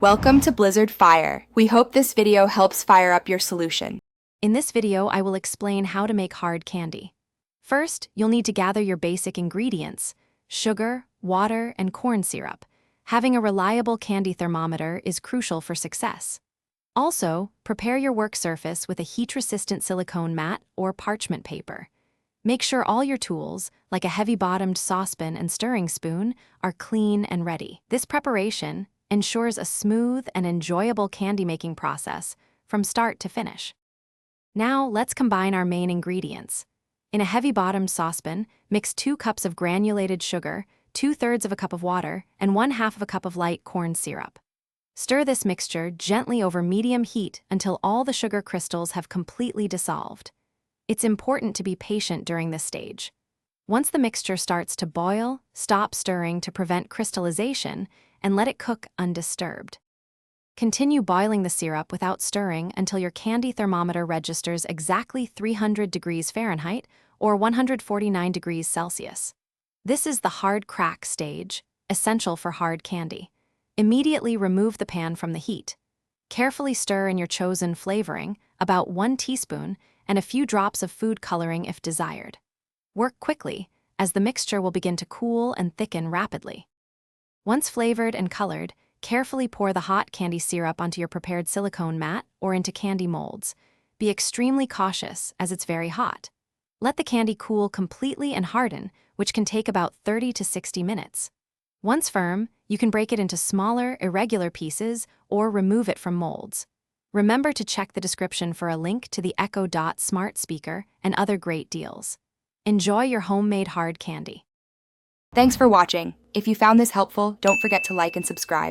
Welcome to Blizzard Fire. We hope this video helps fire up your solution. In this video, I will explain how to make hard candy. First, you'll need to gather your basic ingredients: sugar, water, and corn syrup. Having a reliable candy thermometer is crucial for success. Also, prepare your work surface with a heat-resistant silicone mat or parchment paper. Make sure all your tools, like a heavy-bottomed saucepan and stirring spoon, are clean and ready. This preparation ensures a smooth and enjoyable candy-making process from start to finish. Now, let's combine our main ingredients. In a heavy-bottomed saucepan, mix 2 cups of granulated sugar, 2/3 of a cup of water, and 1/2 of a cup of light corn syrup. Stir this mixture gently over medium heat until all the sugar crystals have completely dissolved. It's important to be patient during this stage. Once the mixture starts to boil, stop stirring to prevent crystallization and let it cook undisturbed. Continue boiling the syrup without stirring until your candy thermometer registers exactly 300 degrees Fahrenheit or 149 degrees Celsius. This is the hard crack stage, essential for hard candy. Immediately remove the pan from the heat. Carefully stir in your chosen flavoring, about 1 teaspoon, and a few drops of food coloring if desired. Work quickly, as the mixture will begin to cool and thicken rapidly. Once flavored and colored, carefully pour the hot candy syrup onto your prepared silicone mat or into candy molds. Be extremely cautious, as it's very hot. Let the candy cool completely and harden, which can take about 30 to 60 minutes. Once firm, you can break it into smaller, irregular pieces or remove it from molds. Remember to check the description for a link to the Echo Dot smart speaker and other great deals. Enjoy your homemade hard candy. Thanks for watching. If you found this helpful, don't forget to like and subscribe.